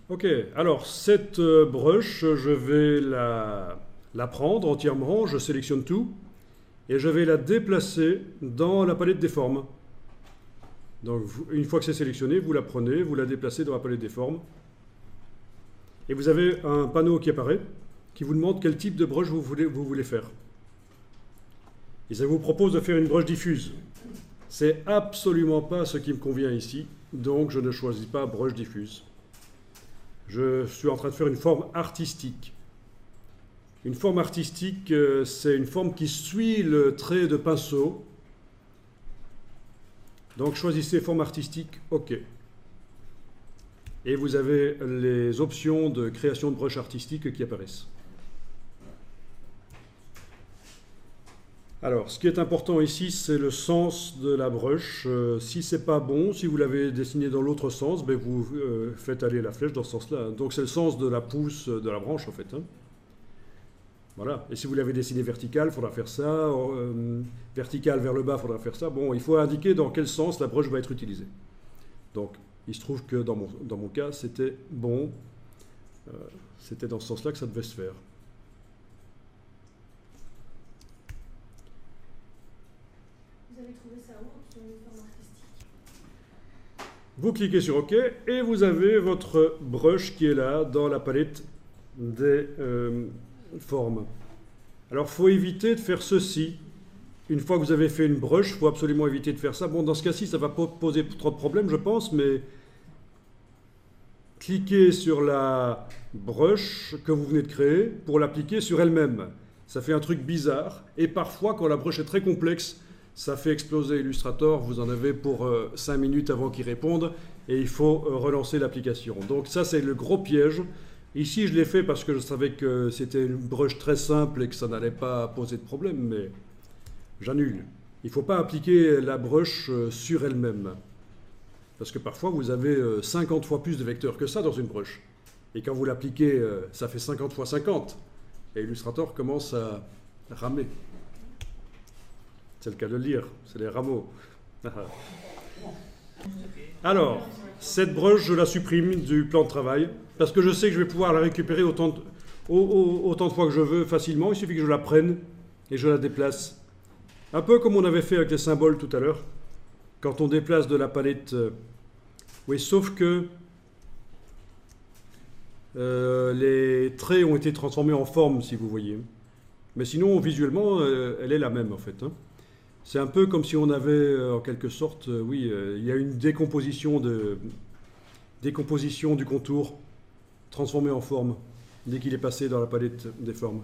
Ok, alors cette brush, je vais la prendre entièrement, je sélectionne tout, et je vais la déplacer dans la palette des formes. Donc une fois que c'est sélectionné, vous la prenez, vous la déplacez dans la palette des formes, et vous avez un panneau qui apparaît, qui vous demande quel type de brush vous voulez faire. Et ça vous propose de faire une brush diffuse. C'est absolument pas ce qui me convient ici, donc je ne choisis pas brush diffuse. Je suis en train de faire une forme artistique. Une forme artistique, c'est une forme qui suit le trait de pinceau. Donc choisissez forme artistique, OK. Et vous avez les options de création de brush artistique qui apparaissent. Alors, ce qui est important ici, c'est le sens de la brush. Si c'est pas bon, si vous l'avez dessiné dans l'autre sens, ben vous faites aller la flèche dans ce sens-là. Donc c'est le sens de la pousse de la branche en fait. Hein. Voilà. Et si vous l'avez dessiné vertical, il faudra faire ça. Vertical vers le bas, il faudra faire ça. Bon, il faut indiquer dans quel sens la brush va être utilisée. Donc, il se trouve que dans mon cas, c'était bon. C'était dans ce sens-là que ça devait se faire. Vous avez trouvé ça où, sur une forme artistique? Vous cliquez sur OK et vous avez votre brush qui est là dans la palette des formes. Alors, il faut éviter de faire ceci. Une fois que vous avez fait une brush, il faut absolument éviter de faire ça. Bon, dans ce cas-ci, ça ne va pas poser trop de problèmes, je pense, mais cliquez sur la brush que vous venez de créer pour l'appliquer sur elle-même. Ça fait un truc bizarre. Et parfois, quand la brush est très complexe, ça fait exploser Illustrator. Vous en avez pour 5 minutes avant qu'il réponde. Et il faut relancer l'application. Donc ça, c'est le gros piège. Ici, je l'ai fait parce que je savais que c'était une brush très simple et que ça n'allait pas poser de problème. Mais j'annule. Il ne faut pas appliquer la brush sur elle-même. Parce que parfois, vous avez 50 fois plus de vecteurs que ça dans une brush. Et quand vous l'appliquez, ça fait 50 fois 50. Et Illustrator commence à ramer. C'est le cas de le dire, c'est les rameaux. Alors, cette brush, je la supprime du plan de travail, parce que je sais que je vais pouvoir la récupérer autant de fois que je veux facilement. Il suffit que je la prenne et je la déplace. Un peu comme on avait fait avec les symboles tout à l'heure. Quand on déplace de la palette, oui, sauf que les traits ont été transformés en forme, si vous voyez. Mais sinon, visuellement, elle est la même, en fait. Hein. C'est un peu comme si on avait, en quelque sorte, oui, il y a une décomposition du contour transformé en forme, dès qu'il est passé dans la palette des formes.